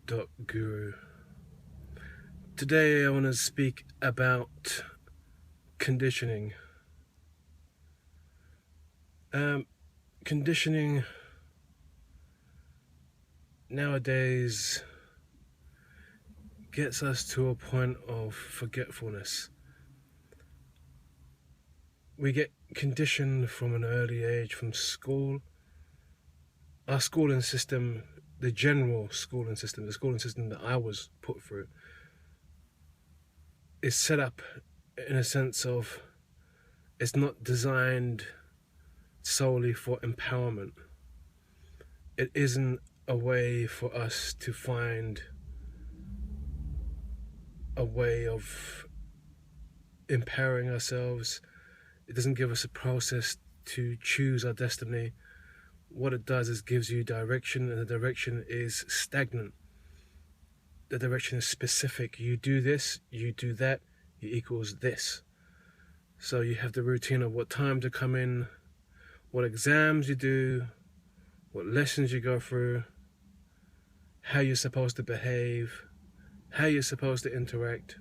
Guru. Today I want to speak about conditioning. Conditioning nowadays gets us to a point of forgetfulness. We get conditioned from an early age, from school. Our schooling system, the general schooling system, the schooling system that I was put through, is set up in a sense of it's not designed solely for empowerment. It isn't a way for us to find a way of empowering ourselves. It doesn't give us a process to choose our destiny. What it does is gives you direction, and the direction is stagnant. The direction is specific. You do this, you do that, it equals this. So you have the routine of what time to come in, what exams you do, what lessons you go through, how you're supposed to behave, how you're supposed to interact.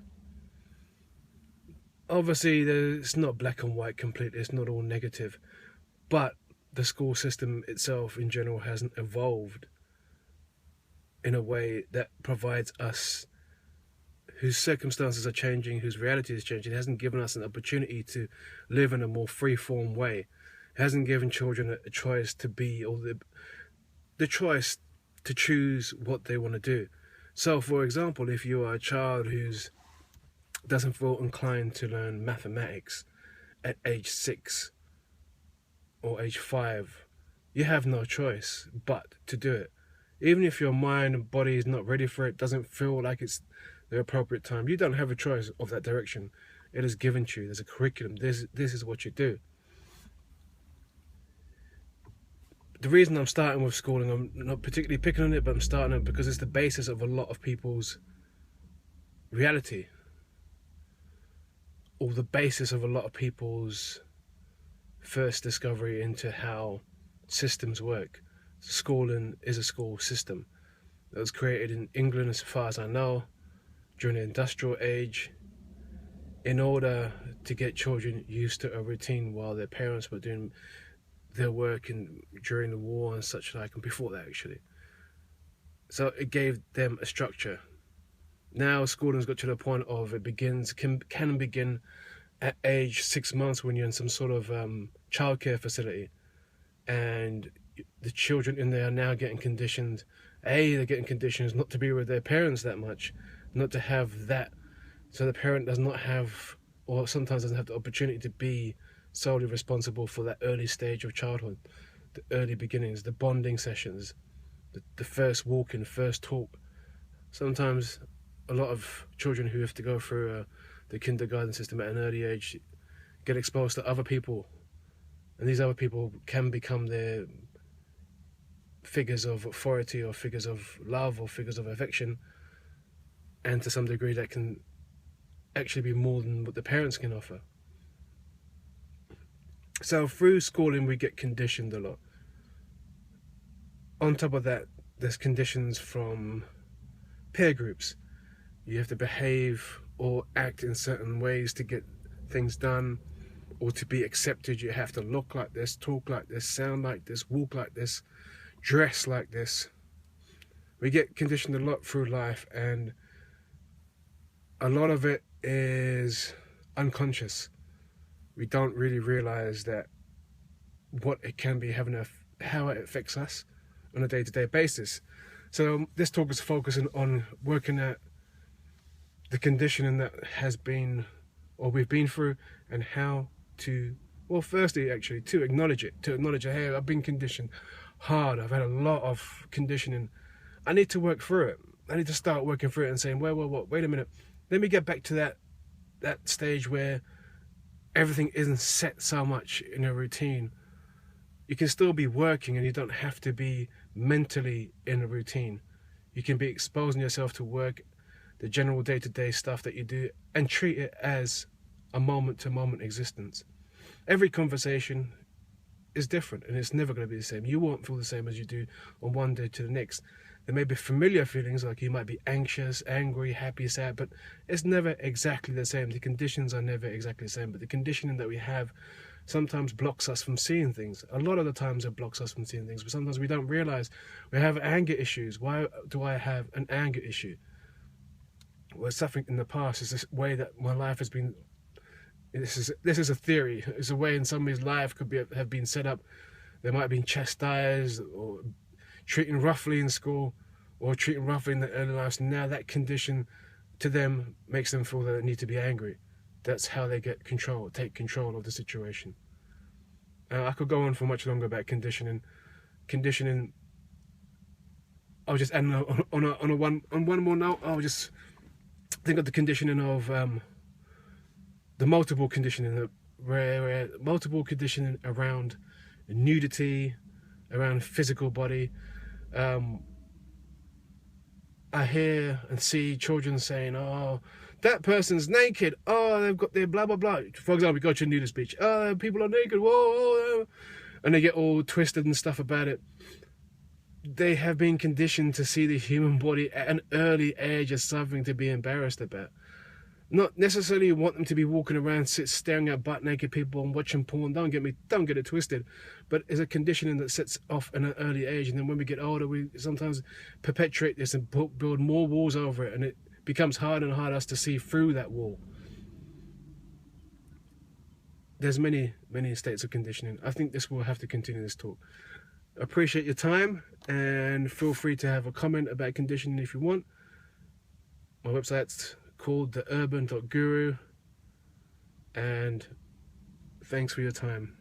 Obviously, it's not black and white completely, it's not all negative, but the school system itself in general hasn't evolved in a way that provides us, whose circumstances are changing, whose reality is changing. It hasn't given us an opportunity to live in a more free-form way. It hasn't given children a choice to be, or the choice to choose what they want to do. So, for example, if you are a child who doesn't feel inclined to learn mathematics at age 6 or age 5, you have no choice but to do it. Even if your mind and body is not ready for it, doesn't feel like it's the appropriate time, you don't have a choice of that direction. It is given to you. There's a curriculum. This is what you do. The reason I'm starting with schooling, I'm not particularly picking on it, but I'm starting it because it's the basis of a lot of people's reality, or the basis of a lot of people's first discovery into how systems work. Schooling is a school system that was created in England, as far as I know, during the industrial age, in order to get children used to a routine while their parents were doing their work during the war and such like, and before that actually. So it gave them a structure. Now schooling's got to the point of it can begin at age 6 months when you're in some sort of childcare facility, and the children in there are now getting conditioned. They're getting conditions not to be with their parents that much, not to have that. So the parent does not have, or sometimes doesn't have, the opportunity to be solely responsible for that early stage of childhood, the early beginnings, the bonding sessions, the first walking, first talk. Sometimes a lot of children who have to go through the kindergarten system at an early age get exposed to other people, and these other people can become their figures of authority, or figures of love, or figures of affection, and to some degree that can actually be more than what the parents can offer. So through schooling we get conditioned a lot. On top of that, there's conditions from peer groups. You have to behave or act in certain ways to get things done, or to be accepted. You have to look like this, talk like this, sound like this, walk like this, dress like this. We get conditioned a lot through life, and a lot of it is unconscious. We don't really realize that what it can be having how it affects us on a day-to-day basis. So this talk is focusing on working at the conditioning that has been, or we've been through, and how to, well, firstly actually to acknowledge it, hey, I've been conditioned hard, I've had a lot of conditioning, I need to work through it. I need to start working through it and saying, wait a minute, let me get back to that stage where everything isn't set so much in a routine. You can still be working, and you don't have to be mentally in a routine. You can be exposing yourself to work, the general day-to-day stuff that you do, and treat it as a moment-to-moment existence. Every conversation is different, and it's never going to be the same. You won't feel the same as you do on one day to the next. There may be familiar feelings, like you might be anxious, angry, happy, sad, but it's never exactly the same. The conditions are never exactly the same, but the conditioning that we have sometimes blocks us from seeing things. A lot of the times it blocks us from seeing things, but sometimes we don't realize we have anger issues. Why do I have an anger issue? Well, something in the past is this way that my life has been. This is a theory. It's a way in somebody's life have been set up. They might have been chastised or treating roughly in school or treating roughly in the early lives. Now that condition to them makes them feel that they need to be angry. That's how they take control of the situation. I could go on for much longer about conditioning. I'll just end on one more note. I'll just think of the conditioning of the multiple conditioning, where multiple conditioning around nudity, around physical body. I hear and see children saying, "Oh, that person's naked. Oh, they've got their blah blah blah." For example, you go to a nudist beach. "Oh, people are naked. Whoa, whoa," and they get all twisted and stuff about it. They have been conditioned to see the human body at an early age as something to be embarrassed about. Not necessarily want them to be walking around staring at butt naked people and watching porn. Don't get it twisted. But it's a conditioning that sets off at an early age, and then when we get older, we sometimes perpetuate this and build more walls over it, and it becomes harder and harder to see through that wall. There's many states of conditioning. I think this will have to continue this talk. Appreciate your time, and feel free to have a comment about conditioning if you want. My website's called theurban.guru, and thanks for your time.